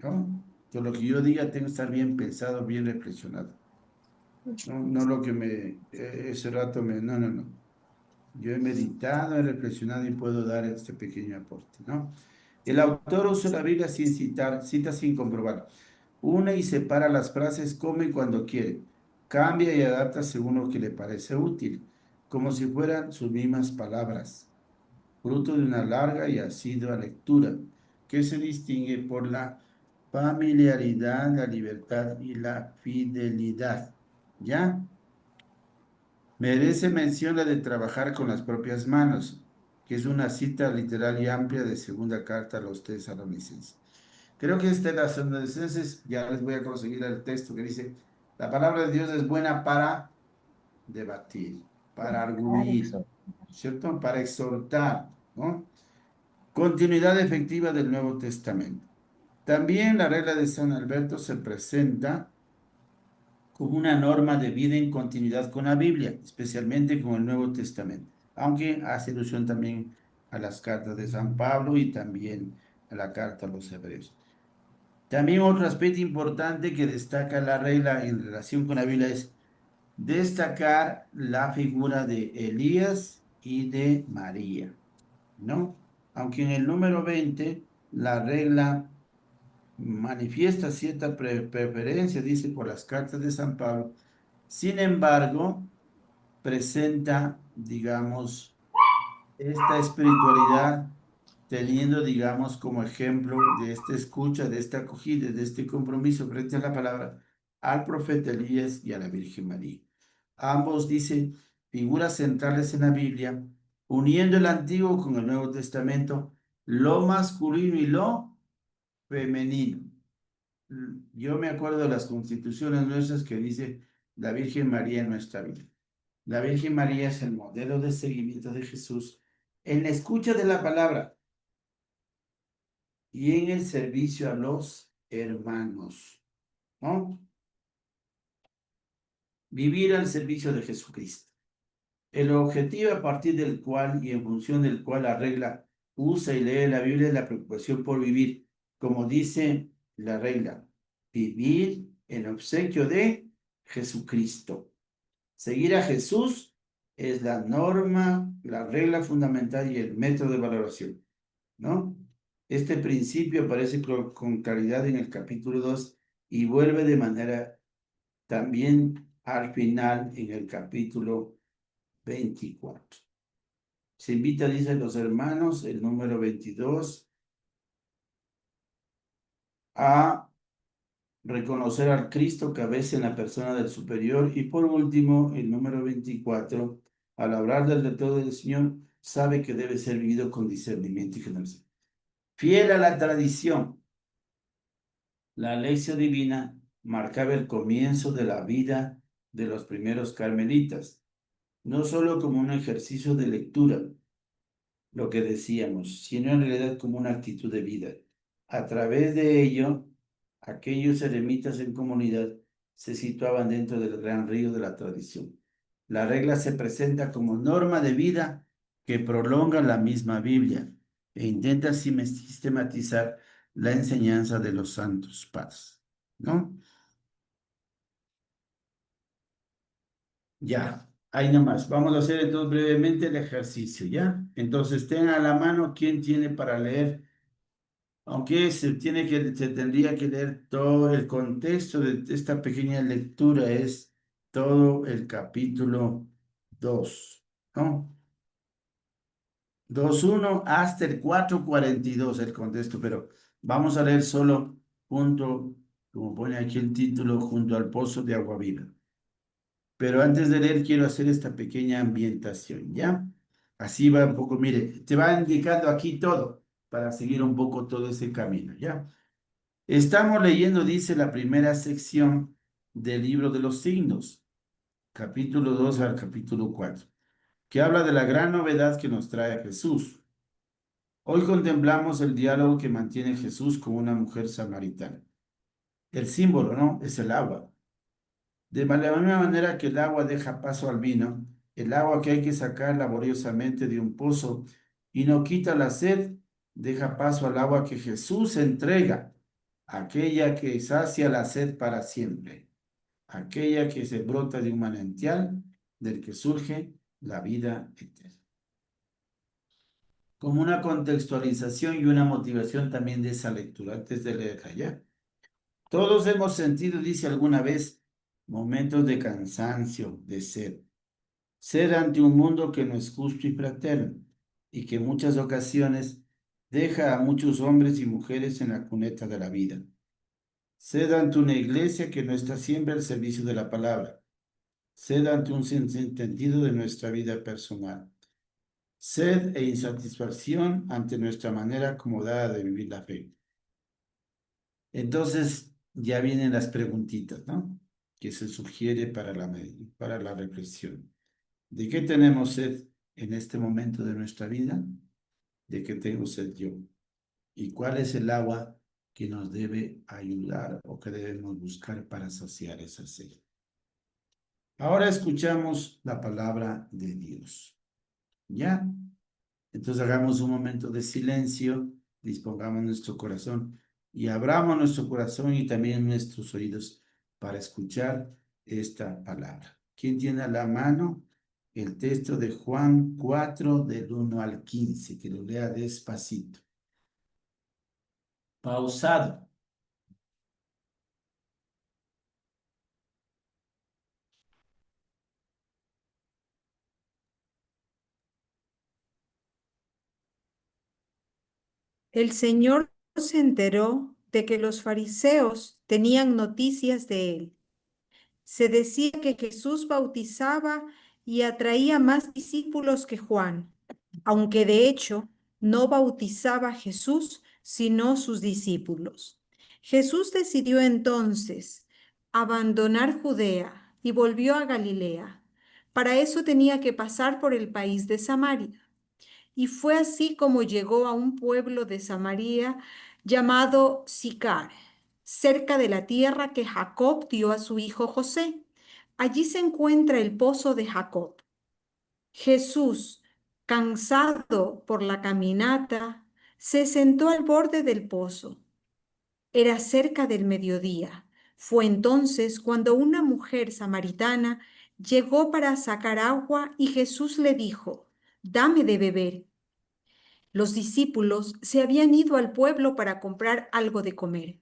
¿no? Que lo que yo diga tenga que estar bien pensado, bien reflexionado. No lo que ese rato no. Yo he meditado, he reflexionado y puedo dar este pequeño aporte, ¿no? El autor usa la Biblia sin citar, cita sin comprobar. Une y separa las frases como y cuando quiere. Cambia y adapta según lo que le parece útil, como si fueran sus mismas palabras, fruto de una larga y asidua lectura, que se distingue por la familiaridad, la libertad y la fidelidad. ¿Ya? Merece mención la de trabajar con las propias manos, que es una cita literal y amplia de segunda carta a los tesalonicenses. Creo que esta es la tesalonicenses, ya les voy a conseguir el texto que dice, la palabra de Dios es buena para debatir, para arguir, ¿cierto? Para exhortar, ¿no? Continuidad efectiva del Nuevo Testamento. También la regla de San Alberto se presenta como una norma de vida en continuidad con la Biblia, especialmente con el Nuevo Testamento, aunque hace alusión también a las cartas de San Pablo y también a la carta a los Hebreos. También otro aspecto importante que destaca la regla en relación con la Biblia es destacar la figura de Elías y de María, ¿no? Aunque en el número 20 la regla manifiesta cierta preferencia, dice, por las cartas de San Pablo. Sin embargo, presenta, digamos, esta espiritualidad teniendo, digamos, como ejemplo de esta escucha, de esta acogida, de este compromiso frente a la palabra, al profeta Elías y a la Virgen María. Ambos dicen figuras centrales en la Biblia, uniendo el Antiguo con el Nuevo Testamento, lo masculino y lo femenino. Yo me acuerdo de las constituciones nuestras que dice la Virgen María en nuestra vida. La Virgen María es el modelo de seguimiento de Jesús en la escucha de la palabra y en el servicio a los hermanos, ¿no? Vivir al servicio de Jesucristo. El objetivo a partir del cual y en función del cual la regla usa y lee la Biblia es la preocupación por vivir, como dice la regla, vivir en obsequio de Jesucristo. Seguir a Jesús es la norma, la regla fundamental y el método de valoración, ¿no? Este principio aparece con claridad en el capítulo 2 y vuelve de manera también al final en el capítulo 24. Se invita, dicen los hermanos, el número 22, a reconocer al Cristo cabeza en la persona del superior. Y por último, el número 24, al hablar del todo del Señor, sabe que debe ser vivido con discernimiento y generosidad. Fiel a la tradición, la lección divina marcaba el comienzo de la vida de los primeros carmelitas, no solo como un ejercicio de lectura, lo que decíamos, sino en realidad como una actitud de vida. A través de ello, aquellos eremitas en comunidad se situaban dentro del gran río de la tradición. La regla se presenta como norma de vida que prolonga la misma Biblia e intenta sistematizar la enseñanza de los santos padres, ¿no? Ya, ahí nomás. Vamos a hacer entonces brevemente el ejercicio, ¿ya? Entonces, tengan a la mano quién tiene para leer, aunque se tendría que leer todo el contexto de esta pequeña lectura, es todo el capítulo 2, ¿no? 2:1 hasta el 4:42 el contexto, pero vamos a leer solo junto, como pone aquí el título, junto al pozo de agua viva. Pero antes de leer, quiero hacer esta pequeña ambientación, ¿ya? Así va un poco, mire, te va indicando aquí todo para seguir un poco todo ese camino, ¿ya? Estamos leyendo, dice la primera sección del libro de los signos, capítulo 2 al capítulo 4, que habla de la gran novedad que nos trae Jesús. Hoy contemplamos el diálogo que mantiene Jesús con una mujer samaritana. El símbolo, ¿no? Es el agua. De la misma manera que el agua deja paso al vino, el agua que hay que sacar laboriosamente de un pozo y no quita la sed, deja paso al agua que Jesús entrega, aquella que sacia la sed para siempre, aquella que se brota de un manantial del que surge la vida eterna. Como una contextualización y una motivación también de esa lectura, antes de leerla ya. Todos hemos sentido, dice alguna vez, momentos de cansancio, de sed. Sed ante un mundo que no es justo y fraterno y que en muchas ocasiones deja a muchos hombres y mujeres en la cuneta de la vida. Sed ante una iglesia que no está siempre al servicio de la palabra. Sed ante un sinsentido de nuestra vida personal. Sed e insatisfacción ante nuestra manera acomodada de vivir la fe. Entonces ya vienen las preguntitas, ¿no? Que se sugiere para la reflexión. ¿De qué tenemos sed en este momento de nuestra vida? ¿De qué tengo sed yo? ¿Y cuál es el agua que nos debe ayudar o que debemos buscar para saciar esa sed? Ahora escuchamos la palabra de Dios. ¿Ya? Entonces hagamos un momento de silencio, dispongamos nuestro corazón y abramos nuestro corazón y también nuestros oídos para escuchar esta palabra. ¿Quién tiene a la mano el texto de Juan 4 del 1 al 15? Que lo lea despacito. Pausado. El Señor se enteró de que los fariseos tenían noticias de él Se decía que Jesús bautizaba y atraía más discípulos que Juan, aunque de hecho no bautizaba a Jesús, sino sus discípulos. Jesús decidió entonces abandonar Judea y volvió a Galilea. Para eso tenía que pasar por el país de Samaria. Y fue así como llegó a un pueblo de Samaria llamado Sicar, cerca de la tierra que Jacob dio a su hijo José. Allí se encuentra el pozo de Jacob. Jesús, cansado por la caminata, se sentó al borde del pozo. Era cerca del mediodía. Fue entonces cuando una mujer samaritana llegó para sacar agua y Jesús le dijo, «Dame de beber». Los discípulos se habían ido al pueblo para comprar algo de comer.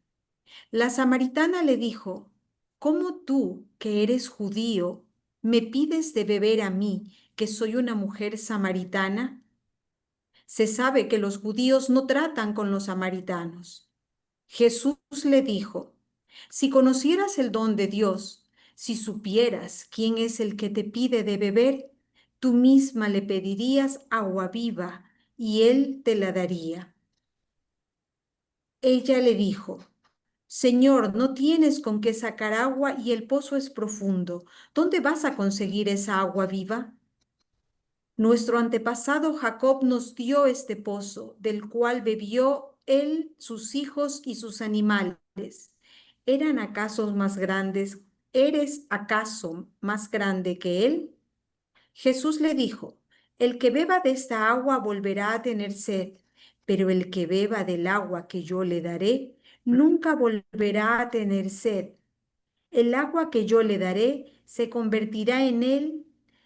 La samaritana le dijo, «¿Cómo tú, que eres judío, me pides de beber a mí, que soy una mujer samaritana?» Se sabe que los judíos no tratan con los samaritanos. Jesús le dijo, «Si conocieras el don de Dios, si supieras quién es el que te pide de beber, tú misma le pedirías agua viva y él te la daría». Ella le dijo, «Señor, no tienes con qué sacar agua y el pozo es profundo. ¿Dónde vas a conseguir esa agua viva? Nuestro antepasado Jacob nos dio este pozo, del cual bebió él, sus hijos y sus animales. ¿Eran acaso más grandes? ¿Eres acaso más grande que él?» Jesús le dijo, «El que beba de esta agua volverá a tener sed, pero el que beba del agua que yo le daré, nunca volverá a tener sed. El agua que yo le daré se convertirá en él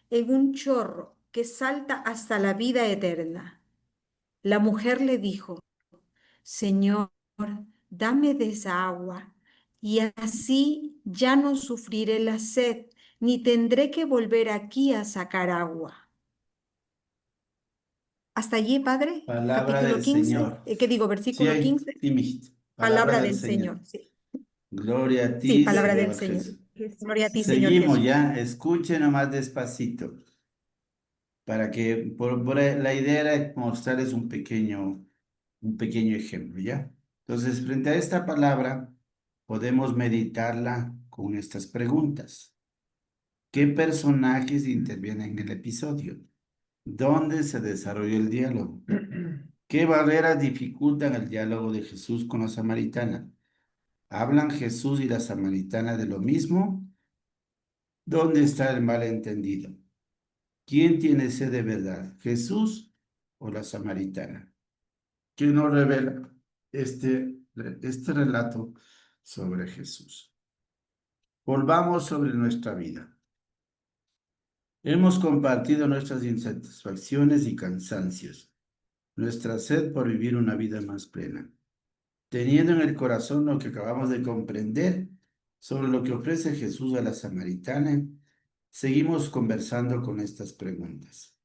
en un chorro que salta hasta la vida eterna». La mujer le dijo, «Señor, dame de esa agua, y así ya no sufriré la sed, ni tendré que volver aquí a sacar agua». Hasta allí, Padre, Palabra capítulo del 15, Señor. ¿qué digo? Sí, Versículo ahí, 15, sí, mijito. Palabra palabra del del Señor. Señor. Sí, Gloria a sí, ti, palabra del Señor Señor. Jesús. Gloria a ti, Señor Seguimos Jesús. ya. Escuche nomás despacito. Para que, la idea era mostrarles un pequeño ejemplo, ¿ya? Entonces, frente a esta palabra, podemos meditarla con estas preguntas. ¿Qué personajes intervienen en el episodio? ¿Dónde se desarrolló el diálogo? ¿Qué barreras dificultan el diálogo de Jesús con la samaritana? ¿Hablan Jesús y la samaritana de lo mismo? ¿Dónde está el malentendido? ¿Quién tiene sed de verdad, Jesús o la samaritana? ¿Qué nos revela este relato sobre Jesús? Volvamos sobre nuestra vida. Hemos compartido nuestras insatisfacciones y cansancios, nuestra sed por vivir una vida más plena, teniendo en el corazón lo que acabamos de comprender sobre lo que ofrece Jesús a la samaritana. Seguimos conversando con estas preguntas.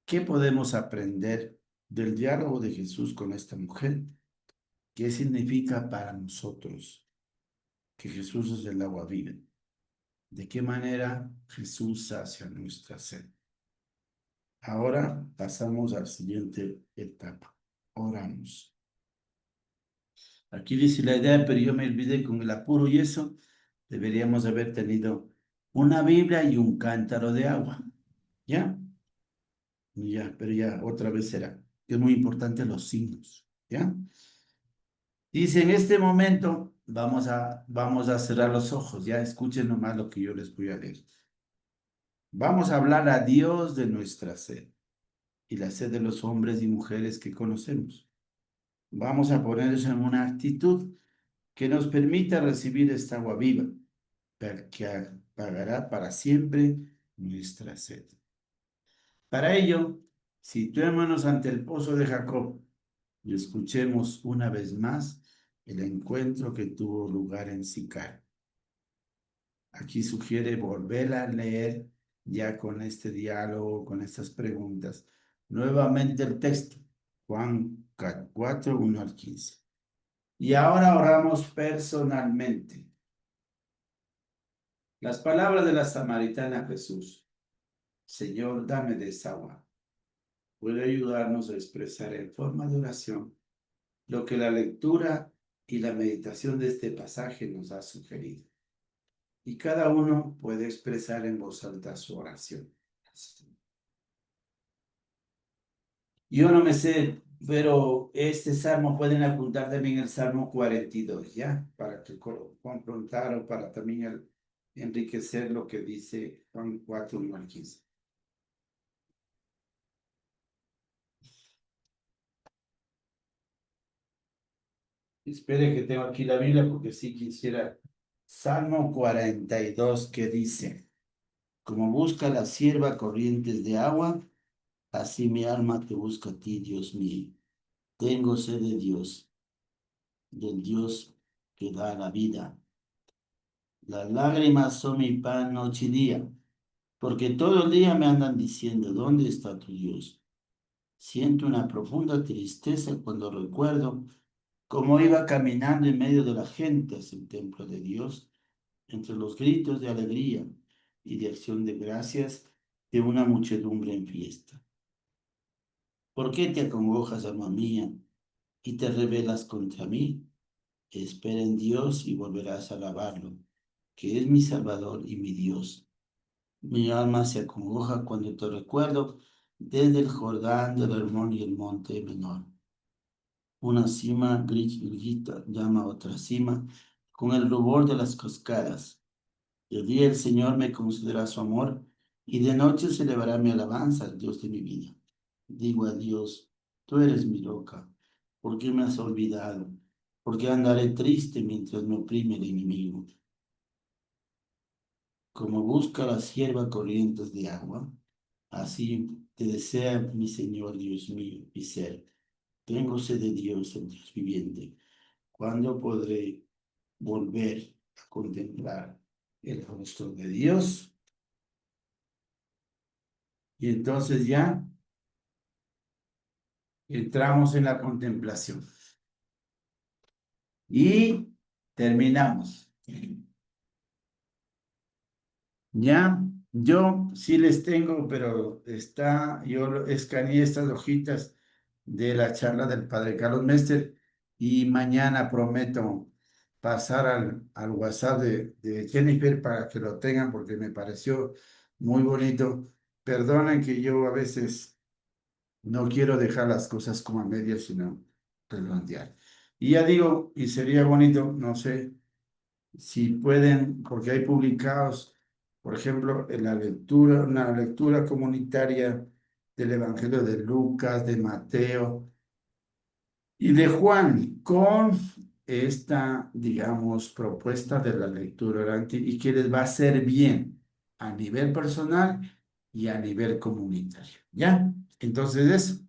¿Qué podemos aprender del diálogo de Jesús con esta mujer? ¿Qué significa para nosotros que Jesús es el agua viva? ¿De qué manera Jesús sacia nuestra sed? Ahora pasamos a la siguiente etapa. Oramos. Aquí dice la idea, pero yo me olvidé con el apuro y eso. Deberíamos haber tenido una Biblia y un cántaro de agua. ¿Ya? Ya, pero ya otra vez será. Es muy importante los signos. ¿Ya? Dice, en este momento vamos a cerrar los ojos. Ya escuchen nomás lo que yo les voy a leer. Vamos a hablar a Dios de nuestra sed y la sed de los hombres y mujeres que conocemos. Vamos a ponernos en una actitud que nos permita recibir esta agua viva, que apagará para siempre nuestra sed. Para ello, situémonos ante el pozo de Jacob y escuchemos una vez más el encuentro que tuvo lugar en Sicar. Aquí sugiere volver a leer ya con este diálogo, con estas preguntas. Nuevamente el texto, Juan 4, 1 al 15. Y ahora oramos personalmente. Las palabras de la samaritana a Jesús: Señor, dame de esa agua, puede ayudarnos a expresar en forma de oración lo que la lectura y la meditación de este pasaje nos ha sugerido. Y cada uno puede expresar en voz alta su oración. Yo no me sé, pero este salmo pueden apuntar también el Salmo 42, ¿ya? Para que confrontar o para también enriquecer lo que dice Juan 4, 1 al 15. Espere que tengo aquí la Biblia porque sí quisiera. Salmo 42 que dice: Como busca la sierva corrientes de agua, así mi alma te busca a ti, Dios mío. Tengo sed de Dios, del Dios que da la vida. Las lágrimas son mi pan noche y día, porque todo el día me andan diciendo: ¿dónde está tu Dios? Siento una profunda tristeza cuando recuerdo cómo iba caminando en medio de la gente hacia el templo de Dios, entre los gritos de alegría y de acción de gracias de una muchedumbre en fiesta. ¿Por qué te acongojas, alma mía, y te rebelas contra mí? Espera en Dios y volverás a alabarlo, que es mi Salvador y mi Dios. Mi alma se acongoja cuando te recuerdo desde el Jordán, del Hermón y el monte menor. Una cima grita llama a otra cima con el rubor de las cascadas. De día el Señor me concederá su amor y de noche se elevará mi alabanza al Dios de mi vida. Digo a Dios: tú eres mi roca. ¿Por qué me has olvidado? ¿Por qué andaré triste mientras me oprime el enemigo? Como busca la sierva corrientes de agua, así te desea mi Señor, Dios mío, mi ser. Tengo sed de Dios, el Dios viviente. ¿Cuándo podré volver a contemplar el rostro de Dios? Y entonces ya entramos en la contemplación. Y terminamos. Ya, yo sí les tengo, pero yo escaneé estas hojitas de la charla del padre Carlos Mester y mañana prometo pasar al WhatsApp de Jennifer para que lo tengan porque me pareció muy bonito. Perdonen que yo a veces no quiero dejar las cosas como a medias, sino redondear. Y ya digo, y sería bonito, no sé si pueden, porque hay publicados, por ejemplo, en la lectura, una lectura comunitaria del Evangelio de Lucas, de Mateo y de Juan, con esta, digamos, propuesta de la lectura orante y que les va a hacer bien a nivel personal y a nivel comunitario. ¿Ya? Entonces eso,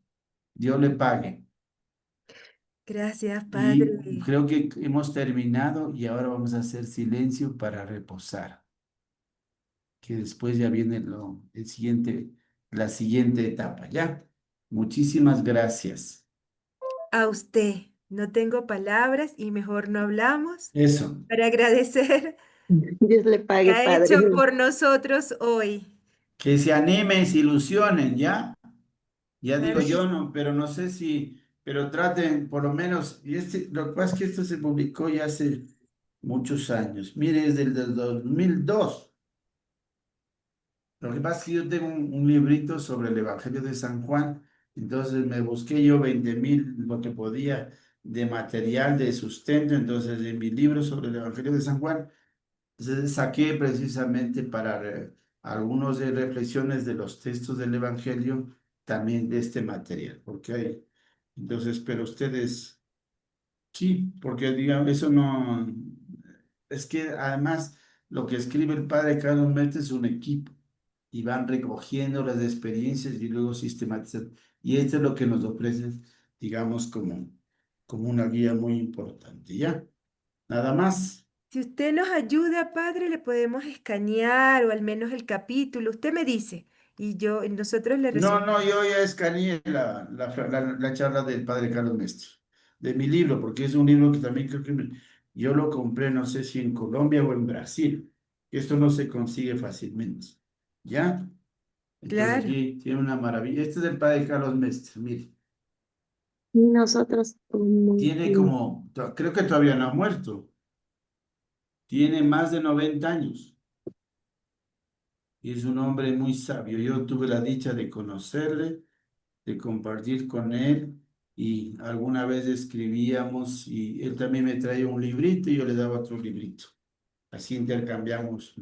Dios le pague. Gracias, Y Padre. creo que hemos terminado y ahora vamos a hacer silencio para reposar, que después ya viene la siguiente etapa, ¿ya? Muchísimas gracias. A usted. No tengo palabras y mejor no hablamos Eso, para agradecer Dios le que pague, ha Padre. hecho por nosotros hoy. que se animen, se ilusionen, ¿ya? Ya digo Claro que yo, sí. no, pero no sé si, pero traten por lo menos, lo que pasa es que esto se publicó ya hace muchos años. Mire, es del 2002. Lo que pasa es que yo tengo un librito sobre el Evangelio de San Juan, entonces me busqué yo 20.000, lo que podía, de material de sustento, entonces en mi libro sobre el Evangelio de San Juan, entonces saqué precisamente para algunos de reflexiones de los textos del Evangelio, también de este material, porque hay, entonces, pero ustedes, sí, porque digamos, eso no, es que además lo que escribe el padre Carlos Mete es un equipo y van recogiendo las experiencias y luego sistematizando. Y esto es lo que nos ofrece, digamos, como una guía muy importante. ¿Ya? Nada más. Si usted nos ayuda, Padre, le podemos escanear o al menos el capítulo. Usted me dice y nosotros le No, resumimos. no, yo ya escaneé la charla del padre Carlos Mestre, de mi libro, porque es un libro que también creo que yo lo compré, no sé si en Colombia o en Brasil, Esto no se consigue fácilmente. ¿Ya? Entonces Claro. aquí tiene una maravilla. Este es el padre Carlos Mestre, mire. Y nosotros como Tiene que como, creo que todavía no ha muerto. Tiene más de 90 años. Y es un hombre muy sabio. Yo tuve la dicha de conocerle, de compartir con él. Y alguna vez escribíamos y él también me traía un librito y yo le daba otro librito. Así intercambiamos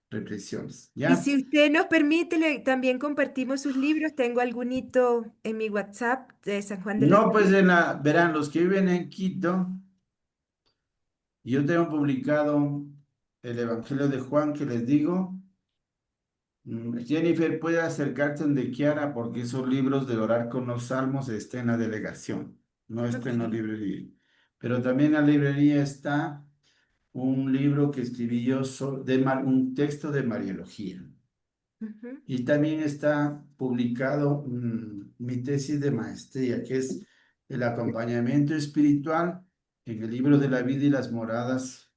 reflexiones. Y ¿Ya? si usted nos permite, también compartimos sus libros. Tengo algunito en mi WhatsApp de San Juan de la No, pues Cruz. verán, los que viven en Quito, yo tengo publicado el Evangelio de Juan que les digo. Jennifer, puede acercarte donde quiera porque esos libros de orar con los salmos están en la delegación, no está en la Ok. librería. Pero también en la librería está un libro que escribí yo, un texto de Mariología. Ujú. Y también está publicado mi tesis de maestría, que es el acompañamiento espiritual en el libro de la vida y las moradas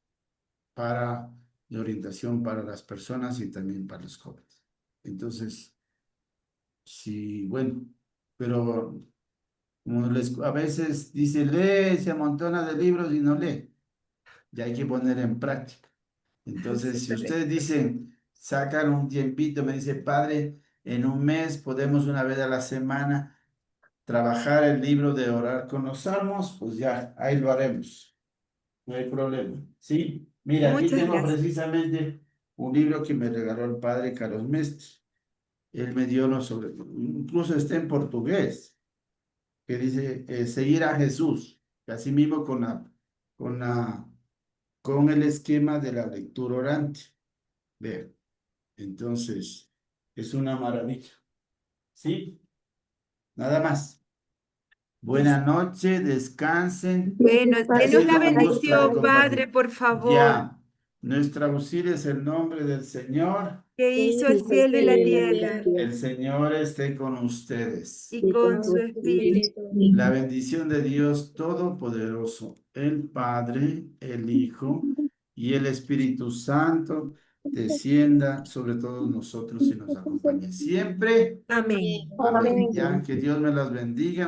para de orientación para las personas y también para los jóvenes. Entonces, sí, bueno, pero como a veces dice, lee, se amontona de libros y no lee, y hay que poner en práctica. Sí, Entonces, si ustedes correcto. dicen, sacan un tiempito, me dice, padre, en un mes podemos una vez a la semana trabajar el libro de orar con los salmos, pues ya, ahí lo haremos. No hay problema. Sí, mira, aquí Muchas tengo gracias. precisamente un libro que me regaló el padre Carlos Mestre. Él me dio lo sobre, incluso está en portugués, que dice seguir a Jesús, y así mismo con la, con el esquema de la lectura orante. Vean, entonces, es una maravilla. ¿Sí? Nada más. Listo. Buenas noches, descansen. Bueno, Ha denos la sido un para gusto de bendición, Padre, compartir. por favor, Ya, nuestra auxilio es el nombre del Señor. que hizo el hijo el cielo y la cielo y la tierra El tierra, Señor esté con ustedes. y y con con tu su espíritu. espíritu. La bendición de Dios Todopoderoso, el Padre, el Hijo y el Espíritu Santo, descienda sobre todos nosotros y nos acompañe siempre. Amén. Amén. Amén. Ya, que Dios me las bendiga.